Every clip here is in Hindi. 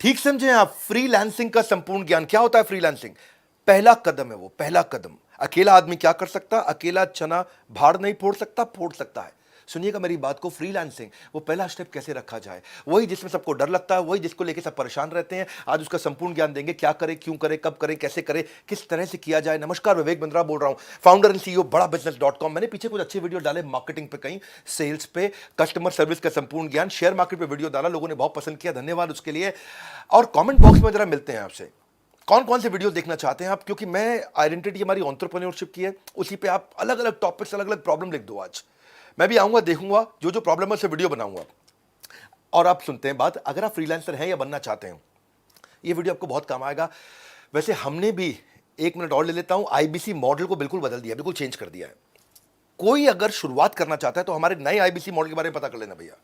ठीक समझे आप। फ्रीलांसिंग का संपूर्ण ज्ञान क्या होता है? फ्रीलांसिंग पहला कदम है, वो पहला कदम। अकेला आदमी क्या कर सकता? अकेला चना भाड़ नहीं फोड़ सकता, फोड़ सकता है। सुनिएगा मेरी बात को, फ्रीलांसिंग वो पहला स्टेप कैसे रखा जाए, वही जिसमें सबको डर लगता है, वही जिसको लेके सब परेशान रहते हैं, आज उसका संपूर्ण ज्ञान देंगे। क्या करें, क्यों करें, कब करें, कैसे करें, किस तरह से किया जाए। नमस्कार, विवेक बिंद्रा बोल रहा हूं, फाउंडर एंड सीईओ बड़ा बिजनेस.com। मैंने पीछे कुछ अच्छे वीडियो डाले मार्केटिंग पे, कहीं सेल्स पे, कस्टमर सर्विस का संपूर्ण ज्ञान, शेयर मार्केट पे वीडियो डाला, लोगों ने बहुत पसंद किया, धन्यवाद उसके लिए। और कमेंट बॉक्स में जरा मिलते हैं आपसे, कौन कौन से वीडियो देखना चाहते हैं आप, क्योंकि मैं आइडेंटिटी हमारी एंटरप्रेन्योरशिप की है, उसी पे आप अलग अलग टॉपिक्स, अलग अलग प्रॉब्लम लिख दो। आज मैं भी आऊंगा, देखूंगा जो जो प्रॉब्लम है उससे वीडियो बनाऊंगा। और आप सुनते हैं बात, अगर आप फ्रीलांसर हैं या बनना चाहते हैं, ये वीडियो आपको बहुत काम आएगा। वैसे हमने भी, एक मिनट और ले लेता हूं, आईबीसी मॉडल को बिल्कुल बदल दिया, बिल्कुल चेंज कर दिया है। कोई अगर शुरुआत करना चाहता है तो हमारे नए आईबीसी मॉडल के बारे में पता कर लेना भैया।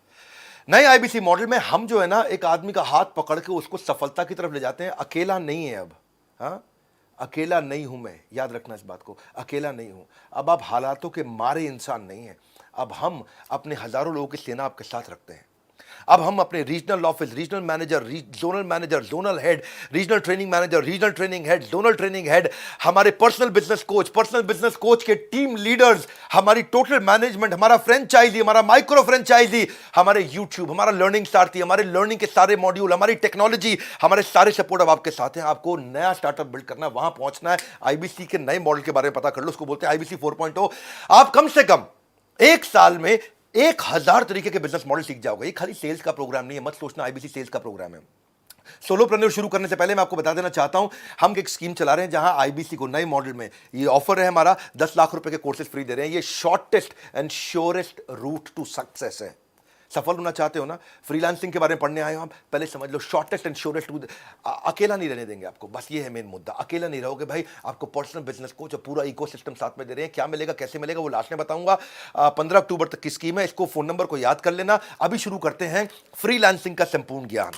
नए आईबीसी मॉडल में हम जो है ना, एक आदमी का हाथ पकड़ के उसको सफलता की तरफ ले जाते हैं। अकेला नहीं है अब, हाँ, अकेला नहीं हूं मैं, याद रखना इस बात को, अकेला नहीं हूं। अब आप हालातों के मारे इंसान नहीं है, अब हम अपने हजारों लोगों की सेना आपके साथ रखते हैं। अब हम अपने regional office, regional manager, zonal head, regional training manager, regional training head, zonal training head, हमारे पर्सनल बिजनेस कोच के टीम लीडर्स, हमारी टोटल मैनेजमेंट, हमारा फ्रेंचाइजी, हमारा माइक्रो फ्रेंचाइजी, हमारे यूट्यूब, हमारा लर्निंग सारथी, हमारे लर्निंग के सारे मॉड्यूल, हमारी टेक्नोलॉजी, हमारे सारे सपोर्ट अब आपके साथ हैं। आपको नया स्टार्टअप बिल्ड करना है, वहां पहुंचना है। आईबीसी के नए मॉडल के बारे में पता कर लो, उसको बोलते हैं आईबीसी 4.0। आप कम से कम एक साल में 1000 तरीके के बिजनेस मॉडल सीख जाओगे। ये खाली सेल्स का प्रोग्राम नहीं है, मत सोचना आईबीसी सेल्स का प्रोग्राम है। सोलोप्रेन्योर शुरू करने से पहले मैं आपको बता देना चाहता हूं, हम एक स्कीम चला रहे हैं जहां आईबीसी को नए मॉडल में ये ऑफर है हमारा, 10 लाख रुपए के कोर्सेज फ्री दे रहे हैं। ये shortest and surest route to success है। सफल होना चाहते हो ना, फ्रीलांसिंग के बारे में पढ़ने आए हो आप, पहले समझ लो शॉर्टेस्ट एंड श्योरेस्ट रूट। अकेला नहीं रहने देंगे आपको, बस ये है मेन मुद्दा। अकेला नहीं रहोगे भाई, आपको पर्सनल बिजनेस कोच और पूरा इकोसिस्टम साथ में दे रहे हैं। क्या मिलेगा, कैसे मिलेगा, वो लास्ट में बताऊंगा। 15 अक्टूबर तक की स्कीम है, इसको फोन नंबर को याद कर लेना। अभी शुरू करते हैं फ्रीलांसिंग का संपूर्ण ज्ञान।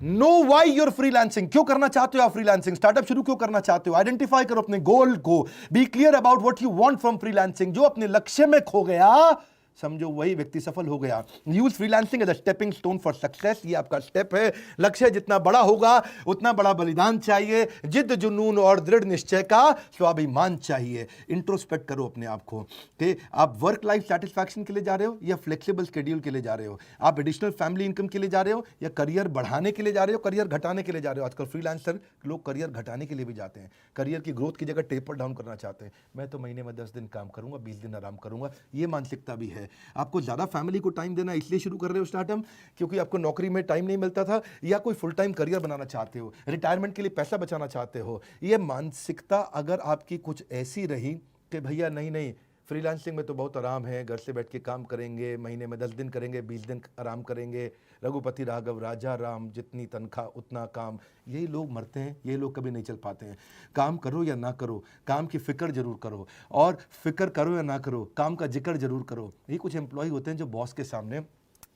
नो वाई यूर फ्रीलांसिंग, क्यों करना चाहते हो आप फ्रीलांसिंग, स्टार्टअप शुरू क्यों करना चाहते हो, आइडेंटिफाई करो अपने गोल को, be clear about what you want from freelancing. जो अपने लक्ष्य में खो गया, समझो वही व्यक्ति सफल हो गया। Use freelancing as a stepping stone for success. ये आपका स्टेप है। लक्ष्य जितना बड़ा होगा उतना बड़ा बलिदान चाहिए, जिद जुनून और दृढ़ निश्चय का स्वाभिमान चाहिए। इंट्रोस्पेक्ट करो अपने आप को कि आप वर्क लाइफ सेटिस्फैक्शन के लिए जा रहे हो या फ्लेक्सिबल शेड्यूल के लिए जा रहे हो, आप एडिशनल फैमिली इनकम के लिए जा रहे हो या करियर बढ़ाने के लिए जा रहे हो, करियर घटाने के लिए जा रहे हो। आजकल फ्रीलांसर लोग करियर घटाने के लिए भी जाते हैं, करियर की ग्रोथ की जगह टेपर डाउन करना चाहते हैं। मैं तो महीने में 10 दिन काम करूंगा, 20 दिन आराम करूंगा, ये मानसिकता भी है। आपको ज्यादा फैमिली को टाइम देना इसलिए शुरू कर रहे हो स्टार्टअप क्योंकि आपको नौकरी में टाइम नहीं मिलता था, या कोई फुल टाइम करियर बनाना चाहते हो, रिटायरमेंट के लिए पैसा बचाना चाहते हो। ये मानसिकता अगर आपकी कुछ ऐसी रही कि भैया नहीं नहीं, फ्रीलांसिंग में तो बहुत आराम है, घर से बैठ के काम करेंगे, महीने में 10 दिन करेंगे, 20 दिन आराम करेंगे, रघुपति राघव राजा राम, जितनी तनख्वाह उतना काम, यही लोग मरते हैं, ये लोग कभी नहीं चल पाते हैं। काम करो या ना करो, काम की फिक्र जरूर करो, और फिक्र करो या ना करो, काम का जिक्र जरूर करो। ये कुछ एम्प्लॉय होते हैं जो बॉस के सामने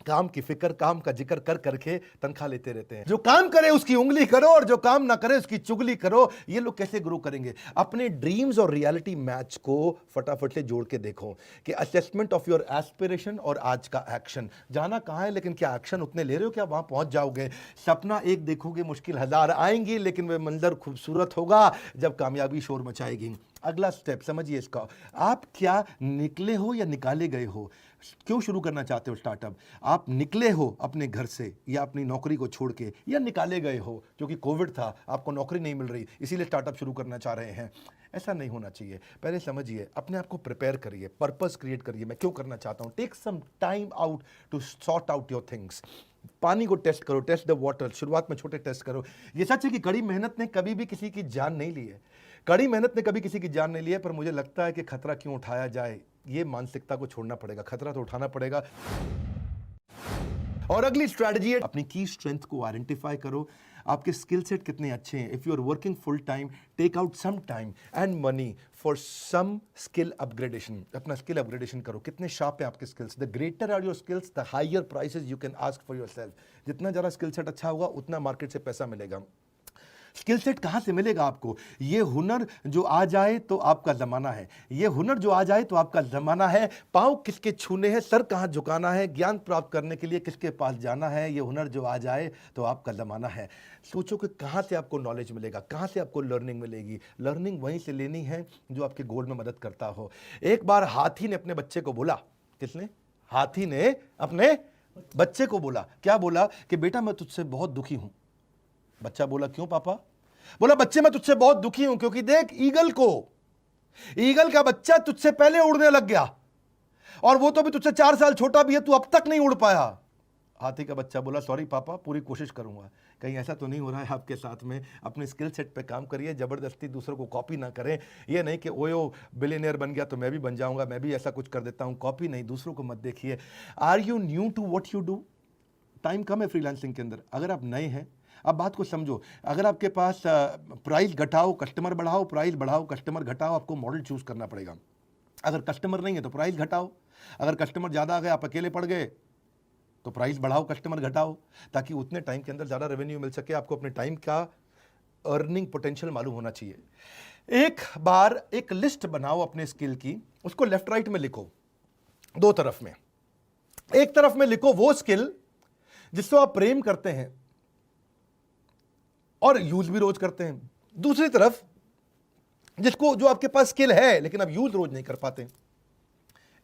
काम की फिक्र, काम का जिक्र कर करके तनख्वाह लेते रहते हैं। जो काम करे उसकी उंगली करो और जो काम ना करे उसकी चुगली करो। ये लोग कैसे ग्रो करेंगे? अपने ड्रीम्स और रियलिटी मैच को फटाफट से जोड़ के देखो कि असेसमेंट ऑफ योर एस्पिरेशन और आज का एक्शन, जाना कहां है लेकिन क्या एक्शन उतने ले रहे हो, क्या वहां पहुंच जाओगे? सपना एक देखोगे, मुश्किल 1000 आएंगी, लेकिन वह मंजर खूबसूरत होगा जब कामयाबी शोर मचाएगी। अगला स्टेप समझिए इसका, आप क्या निकले हो या निकाले गए हो? क्यों शुरू करना चाहते हो स्टार्टअप? आप निकले हो अपने घर से या अपनी नौकरी को छोड़ के, या निकाले गए हो क्योंकि कोविड था, आपको नौकरी नहीं मिल रही, इसीलिए स्टार्टअप शुरू करना चाह रहे हैं। ऐसा नहीं होना चाहिए। पहले समझिए, अपने आप को प्रिपेयर करिए, पर्पस क्रिएट करिए, मैं क्यों करना चाहता हूं। Take some time out to sort out your things. पानी को टेस्ट करो, टेस्ट द वाटर। शुरुआत में छोटे टेस्ट करो। ये सच है कि कड़ी मेहनत ने कभी भी किसी की जान नहीं ली है, कड़ी मेहनत ने कभी किसी की जान नहीं ली है, पर मुझे लगता है कि खतरा क्यों उठाया जाए, ये मानसिकता को छोड़ना पड़ेगा। खतरा तो उठाना पड़ेगा। और अगली स्ट्रेटजी है, अपनी की स्ट्रेंथ को आइडेंटिफाई करो। आपके स्किल सेट कितने अच्छे हैं। If you are working full time, take out some time and money for some skill upgradation. अपना स्किल अपग्रेडेशन करो। कितने शार्प है आपके skills? The greater are your skills, the higher prices you can ask for yourself. जितना ज़्यादा स्किल सेट अच्छा होगा उतना मार्केट से पैसा मिलेगा। स्किल सेट कहाँ से मिलेगा आपको? ये हुनर जो आ जाए तो आपका ज़माना है, ये हुनर जो आ जाए तो आपका ज़माना है। पाँव किसके छूने हैं, सर कहाँ झुकाना है, ज्ञान प्राप्त करने के लिए किसके पास जाना है, ये हुनर जो आ जाए तो आपका ज़माना है। सोचो कि कहाँ से आपको नॉलेज मिलेगा, कहाँ से आपको लर्निंग मिलेगी। लर्निंग वहीं से लेनी है जो आपके गोल में मदद करता हो। एक बार हाथी ने अपने बच्चे को बोला, किसने? हाथी ने अपने बच्चे को बोला, क्या बोला? कि बेटा मैं तुझसे बहुत दुखी हूं। बच्चा बोला, क्यों पापा? बोला, बच्चे मैं तुझसे बहुत दुखी हूं क्योंकि देख ईगल का बच्चा तुझसे पहले उड़ने लग गया और वो तो भी तुझसे 4 साल छोटा भी है, तू अब तक नहीं उड़ पाया। हाथी का बच्चा बोला, सॉरी पापा, पूरी कोशिश करूंगा। कहीं ऐसा तो नहीं हो रहा है आपके साथ में? अपने स्किल सेट पे काम करिए, जबरदस्ती दूसरों को कॉपी ना करें। ये नहीं कि ओयो बिलियनियर बन गया तो मैं भी बन जाऊंगा, मैं भी ऐसा कुछ कर देता हूं। कॉपी नहीं, दूसरों को मत देखिए। Are you new to what you do? Time कम है फ्रीलांसिंग के अंदर। अगर आप नए हैं, अब बात को समझो, अगर आपके पास प्राइस घटाओ कस्टमर बढ़ाओ, प्राइस बढ़ाओ कस्टमर घटाओ, आपको मॉडल चूज करना पड़ेगा। अगर कस्टमर नहीं है तो प्राइस घटाओ, अगर कस्टमर ज़्यादा आ गए, आप अकेले पड़ गए, तो प्राइस बढ़ाओ कस्टमर घटाओ, ताकि उतने टाइम के अंदर ज़्यादा रेवेन्यू मिल सके। आपको अपने टाइम का अर्निंग पोटेंशियल मालूम होना चाहिए। एक बार एक लिस्ट बनाओ अपने स्किल की, उसको लेफ्ट राइट में लिखो, 2 तरफ में। एक तरफ में लिखो वो स्किल जिसको आप प्रेम करते हैं और यूज भी रोज करते हैं। दूसरी तरफ जो आपके पास स्किल है लेकिन आप यूज रोज नहीं कर पाते।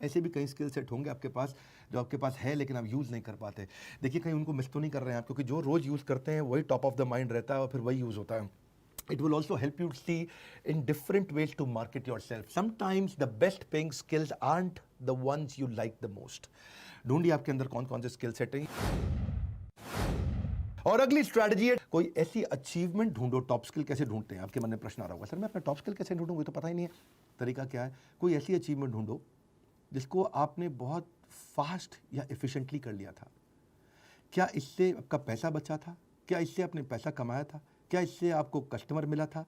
ऐसे भी कई स्किल सेट होंगे आपके पास जो आपके पास है लेकिन आप यूज नहीं कर पाते। देखिए, कहीं उनको मिस तो नहीं कर रहे हैं आप, क्योंकि जो रोज यूज करते हैं वही टॉप ऑफ द माइंड रहता है और फिर वही यूज होता है। It will also help you see in different ways to market yourself. Sometimes the best paying skills aren't the ones you like the most. ढूंढिए आपके अंदर कौन कौन से स्किल सेट हैं। और अगली स्ट्रैटेजी है, कोई ऐसी अचीवमेंट ढूंढो। टॉप स्किल कैसे ढूंढते हैं? आपके मन में प्रश्न आ रहा होगा, सर मैं अपना टॉप स्किल कैसे ढूंढूंगा, तो पता ही नहीं है। तरीका क्या है? कोई ऐसी अचीवमेंट ढूंढो जिसको आपने बहुत फास्ट या एफिशिएंटली कर लिया था। क्या इससे आपका पैसा बचा था? क्या इससे आपने पैसा कमाया था? क्या इससे आपको कस्टमर मिला था?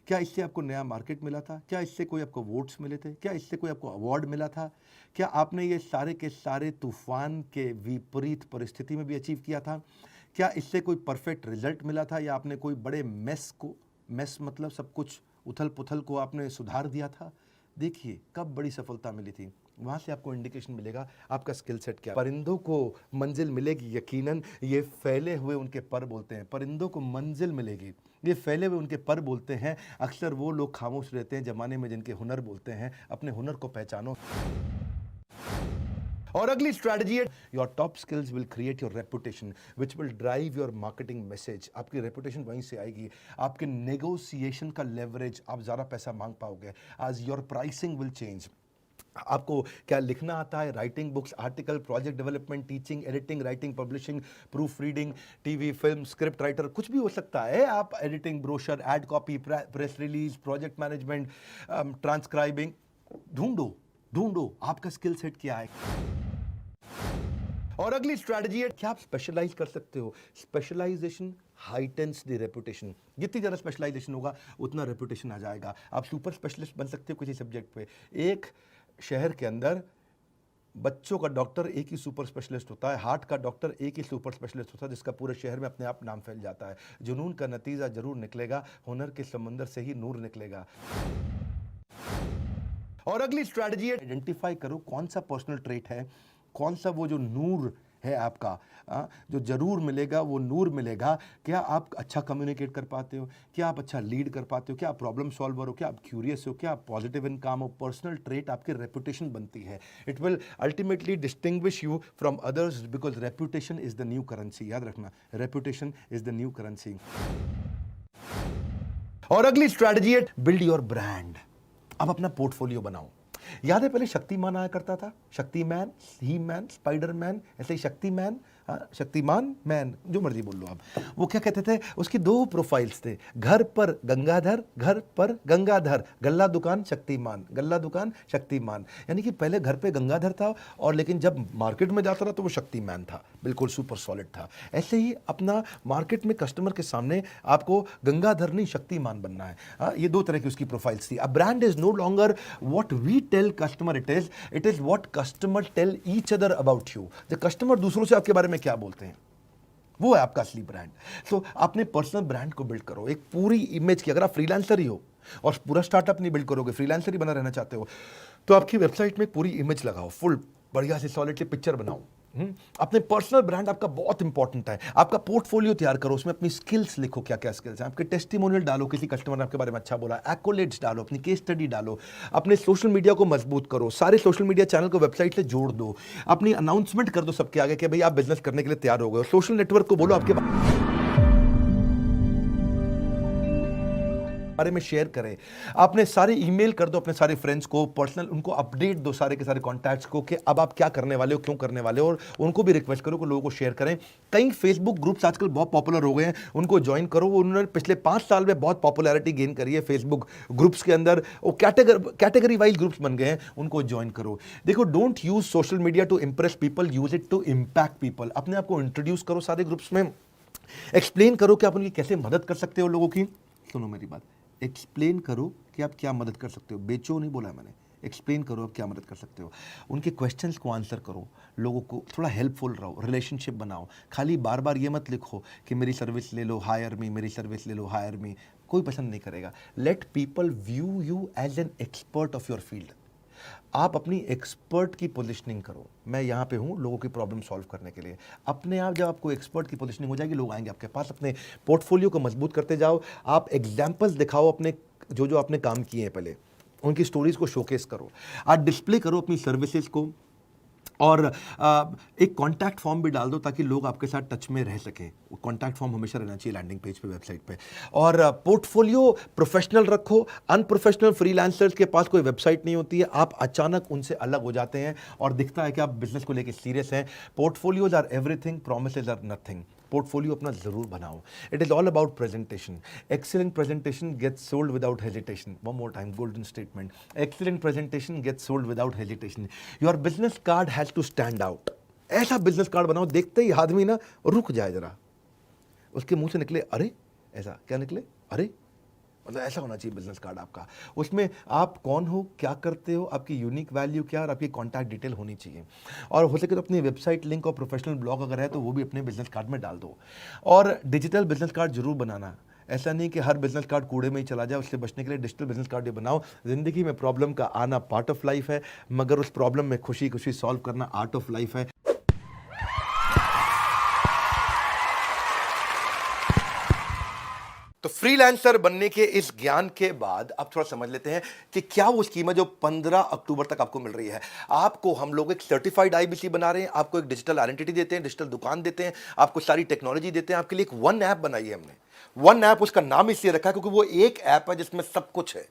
क्या इससे आपको नया मार्केट मिला था? क्या इससे कोई आपको वोट्स मिले थे? क्या इससे कोई आपको अवार्ड मिला था? क्या आपने ये सारे के सारे तूफान के विपरीत परिस्थिति में भी अचीव किया था? क्या इससे कोई परफेक्ट रिजल्ट मिला था, या आपने कोई बड़े मेस मतलब सब कुछ उथल पुथल को आपने सुधार दिया था? देखिए कब बड़ी सफलता मिली थी, वहाँ से आपको इंडिकेशन मिलेगा आपका स्किल सेट क्या है। परिंदों को मंजिल मिलेगी यकीनन, ये फैले हुए उनके पर बोलते हैं। परिंदों को मंजिल मिलेगी, ये फैले हुए उनके पर बोलते हैं। अक्सर वो लोग खामोश रहते हैं जमाने में जिनके हुनर बोलते हैं। अपने हुनर को पहचानो। और अगली स्ट्रैटेजी है, your top skills will create your reputation which will drive your marketing message. आपकी रेपुटेशन वहीं से आएगी। आपके नेगोशिएशन का लेवरेज, आप ज़्यादा पैसा मांग पाओगे। आज योर प्राइसिंग विल चेंज। आपको क्या लिखना आता है? Writing books, article, project development, teaching, editing, writing, publishing, proof reading, TV, film, script writer, कुछ भी हो सकता है। आप editing, brochure, ad copy, press release, project management, transcribing, ढूंढो आपका स्किल सेट क्या है। और अगली स्ट्रैटेजी है, क्या आप स्पेशलाइज कर सकते हो? Specialisation heightens the reputation. जितनी ज़्यादा स्पेशलाइजेशन होगा उतना रेपुटेशन आ जाएगा। आप सुपर स्पेशलिस्ट बन सकते हो किसी सब्जेक्ट पे। एक शहर के अंदर बच्चों का डॉक्टर एक ही सुपर स्पेशलिस्ट होता है, हार्ट का डॉक्टर एक ही सुपर स्पेशलिस्ट होता है, जिसका पूरे शहर में अपने आप नाम फैल जाता है। जुनून का नतीजा जरूर निकलेगा, हुनर के समंदर से ही नूर निकलेगा। और अगली स्ट्रैटेजी है, आइडेंटिफाई करो कौन सा पर्सनल ट्रेट है, कौन सा वो जो नूर है आपका, जो जरूर मिलेगा वो नूर मिलेगा। क्या आप अच्छा कम्युनिकेट कर पाते हो? क्या आप अच्छा लीड कर पाते हो? क्या आप प्रॉब्लम सॉल्वर हो? क्या आप क्यूरियस हो? क्या आप पॉजिटिव इन काम हो? पर्सनल ट्रेट आपकी रेपुटेशन बनती है। It will ultimately distinguish you from others because reputation is the new currency. याद रखना, reputation is the new currency. और अगली स्ट्रैटेजी है, बिल्ड योर ब्रांड। अब अपना पोर्टफोलियो बनाओ। याद है पहले शक्तिमान आया करता था, शक्तिमैन, ही मैन, स्पाइडरमैन, ऐसे ही शक्तिमान, शक्तिमान मैन, जो मर्जी बोल लो आप। वो क्या कहते थे, उसकी 2 प्रोफाइल्स थे, घर पर गंगाधर, घर पर गंगाधर, गल्ला दुकान शक्तिमान, गल्ला दुकान शक्तिमान। यानी कि पहले घर पे गंगाधर था और लेकिन जब मार्केट में जाता रहा तो वो शक्तिमान था, बिल्कुल सुपर सॉलिड था। ऐसे ही अपना मार्केट में कस्टमर के सामने आपको गंगाधर नहीं शक्तिमान बनना है। ये 2 तरह की उसकी प्रोफाइल्स थी। A brand is no longer what we tell customer, it is what customer tell each other about you. जो कस्टमर दूसरों से आपके बारे में क्या बोलते हैं, वो है आपका असली ब्रांड। तो अपने पर्सनल ब्रांड को बिल्ड करो, एक पूरी इमेज की। अगर आप फ्रीलांसर ही हो और पूरा स्टार्टअप नहीं बिल्ड करोगे, फ्रीलांसर ही बना रहना चाहते हो, तो आपकी वेबसाइट में पूरी इमेज लगाओ, फुल बढ़िया से सॉलिड सी पिक्चर बनाओ। अपने पर्सनल ब्रांड आपका बहुत इंपॉर्टेंट है। आपका पोर्टफोलियो तैयार करो, उसमें अपनी स्किल्स लिखो, क्या क्या स्किल्स हैं आपके, टेस्टिमोनियल डालो, किसी कस्टमर ने आपके बारे में अच्छा बोला, एक्कोलेट्स डालो, अपनी केस स्टडी डालो, अपने सोशल मीडिया को मजबूत करो, सारे सोशल मीडिया चैनल को वेबसाइट से जोड़ दो, अपनी अनाउंसमेंट कर दो सबके आगे कि भाई आप बिजनेस करने के लिए तैयार हो गए। सोशल नेटवर्क को बोलो आपके बारे में शेयर करें, आपने सारे ईमेल कर दो अपने सारे फ्रेंड्स को, पर्सनल उनको अपडेट दो सारे के सारे कॉन्टैक्ट्स को कि अब आप क्या करने वाले हो, क्यों करने वाले हो, और उनको भी रिक्वेस्ट करो कि लोगों को शेयर करें। कई फेसबुक ग्रुप्स आजकल बहुत पॉपुलर हो गए हैं, उनको ज्वाइन करो। उन्होंने पिछले 5 साल में बहुत पॉपुलैरिटी गेन करी है फेसबुक ग्रुप्स के अंदर, वो कैटेगरी वाइज ग्रुप्स बन गए हैं, उनको ज्वाइन करो। देखो, don't use social media to impress people, use it to impact people. अपने आप को इंट्रोड्यूस करो सारे ग्रुप्स में, एक्सप्लेन करो कि आप उनकी कैसे मदद कर सकते हो लोगों की। सुनो मेरी बात, एक्सप्लेन करो कि आप क्या मदद कर सकते हो, बेचो नहीं बोला मैंने, एक्सप्लेन करो आप क्या मदद कर सकते हो। उनके क्वेश्चंस को आंसर करो, लोगों को थोड़ा हेल्पफुल रहो, रिलेशनशिप बनाओ। खाली बार बार ये मत लिखो कि मेरी सर्विस ले लो, हायर मी, मेरी सर्विस ले लो, हायर मी। कोई पसंद नहीं करेगा। Let people view you as an expert of your field. आप अपनी एक्सपर्ट की पोजीशनिंग करो, मैं यहाँ पे हूँ लोगों की प्रॉब्लम सॉल्व करने के लिए। अपने आप जब आपको एक्सपर्ट की पोजीशनिंग हो जाएगी, लोग आएंगे आपके पास। अपने पोर्टफोलियो को मजबूत करते जाओ, आप एग्जाम्पल्स दिखाओ अपने जो जो आपने काम किए हैं पहले, उनकी स्टोरीज को शोकेस करो, आप डिस्प्ले करो अपनी सर्विसेज को, और एक कॉन्टैक्ट फॉर्म भी डाल दो ताकि लोग आपके साथ टच में रह सकें। कॉन्टैक्ट फॉर्म हमेशा रहना चाहिए लैंडिंग पेज पे, वेबसाइट पे। और पोर्टफोलियो प्रोफेशनल रखो। अनप्रोफेशनल फ्रीलांसर्स के पास कोई वेबसाइट नहीं होती है, आप अचानक उनसे अलग हो जाते हैं और दिखता है कि आप बिजनेस को लेकर सीरियस हैं। Portfolios are everything, promises are nothing. Portfolio अपना जरूर बनाओ। It is all about presentation. Excellent presentation gets sold without hesitation. One more time, golden statement. Excellent presentation gets sold without hesitation. Your business card has to stand out. ऐसा बिजनेस कार्ड बनाओ देखते ही आदमी ना रुक जाए जरा, उसके मुंह से निकले अरे, ऐसा क्या निकले अरे, मतलब ऐसा होना चाहिए बिजनेस कार्ड आपका। उसमें आप कौन हो, क्या करते हो, आपकी यूनिक वैल्यू क्या, और आपकी कॉन्टैक्ट डिटेल होनी चाहिए। और हो सके तो अपनी वेबसाइट लिंक और प्रोफेशनल ब्लॉग अगर है तो वो भी अपने बिजनेस कार्ड में डाल दो। और डिजिटल बिजनेस कार्ड जरूर बनाना। ऐसा नहीं कि हर बिजनेस कार्ड कूड़े में ही चला जाए, उससे बचने के लिए डिजिटल बिजनेस कार्ड भी बनाओ। जिंदगी में प्रॉब्लम का आना पार्ट ऑफ लाइफ है, मगर उस प्रॉब्लम में खुशी खुशी सॉल्व करना आर्ट ऑफ लाइफ है। तो फ्रीलांसर बनने के इस ज्ञान के बाद अब थोड़ा समझ लेते हैं कि क्या वो स्कीम है जो 15 अक्टूबर तक आपको मिल रही है। आपको हम लोग एक सर्टिफाइड आईबीसी बना रहे हैं, आपको एक डिजिटल आइडेंटिटी देते हैं, डिजिटल दुकान देते हैं, आपको सारी टेक्नोलॉजी देते हैं। आपके लिए एक वन ऐप बनाई है हमने। वन ऐप, उसका नाम इसलिए रखा है क्योंकि वो एक ऐप है जिसमें सब कुछ है।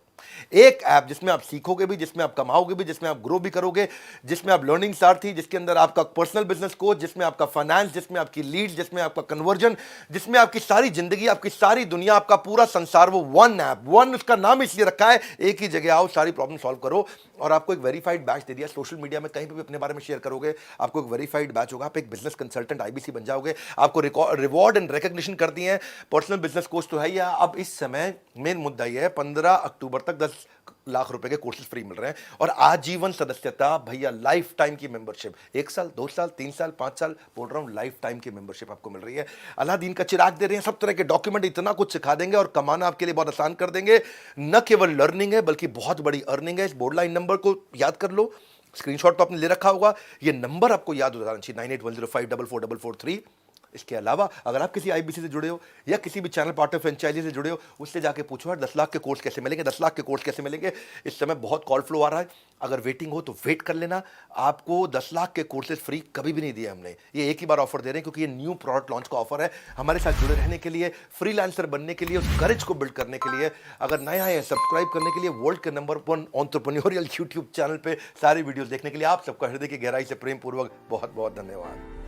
एक ऐप जिसमें आप सीखोगे भी, जिसमें आप कमाओगे भी, जिसमें आप ग्रो भी करोगे, जिसमें आप लर्निंग सारथी, जिसके अंदर आपका पर्सनल बिजनेस कोच, जिसमें आपका फाइनेंस, जिसमें आपकी लीड्स, जिसमें आपका कन्वर्जन, जिसमें आपकी सारी जिंदगी, आपकी सारी दुनिया, आपका पूरा संसार, वो वन ऐप। वन उसका नाम इसलिए रखा है, एक ही जगह आओ, सारी प्रॉब्लम सॉल्व करो। और आपको एक वेरीफाइड बैच दे दिया। सोशल मीडिया में कहीं पे भी अपने बारे में शेयर करोगे, आपको एक वेरीफाइड बैच होगा, आप एक बिजनेस कंसल्टेंट आईबीसी बन जाओगे। आपको रिवॉर्ड एंड रिकॉग्निशन कर दिए हैं। पर्सनल बिजनेस कोच तो है ही। अब इस समय मेन मुद्दा यह है, 15 अक्टूबर तक 10 लाख रुपए के कोर्सेज फ्री मिल रहे हैं, और आजीवन सदस्यता भैया, लाइफ टाइम की मेंबरशिप। 1 साल, 2 साल, 3 साल, 5 साल, बोल रहा हूं, लाइफ टाइम की मेंबरशिप आपको मिल रही है। अलादीन का चिराग दे रहे हैं, सब तरह के डॉक्यूमेंट, इतना कुछ सिखा देंगे और कमाना आपके लिए बहुत आसान कर देंगे। न केवल लर्निंग है बल्कि बहुत बड़ी अर्निंग है। इस बोर्डलाइन नंबर को याद कर लो, स्क्रीनशॉट तो आपने ले रखा होगा, ये नंबर आपको याद हो जाना चाहिए, 9810544443। इसके अलावा अगर आप किसी आईबीसी से जुड़े हो या किसी भी चैनल पार्टनर फ्रेंचाइजी से जुड़े हो, उससे जाके पूछो यार 10 लाख के कोर्स कैसे मिलेंगे, 10 लाख के कोर्स कैसे मिलेंगे। इस समय बहुत कॉल फ्लो आ रहा है, अगर वेटिंग हो तो वेट कर लेना। आपको 10 लाख के कोर्सेज फ्री कभी भी नहीं दिए हमने, ये एक ही बार ऑफर दे रहे हैं क्योंकि ये न्यू प्रोडक्ट लॉन्च का ऑफर है। हमारे साथ जुड़े रहने के लिए, फ्रीलांसर बनने के लिए, उस करेज को बिल्ड करने के लिए, अगर नया है सब्सक्राइब करने के लिए वर्ल्ड के नंबर 1 एंटरप्रेन्योरियल यूट्यूब चैनल पे सारी वीडियोस देखने के लिए आप सबका हृदय की गहराई से प्रेम पूर्वक बहुत बहुत धन्यवाद।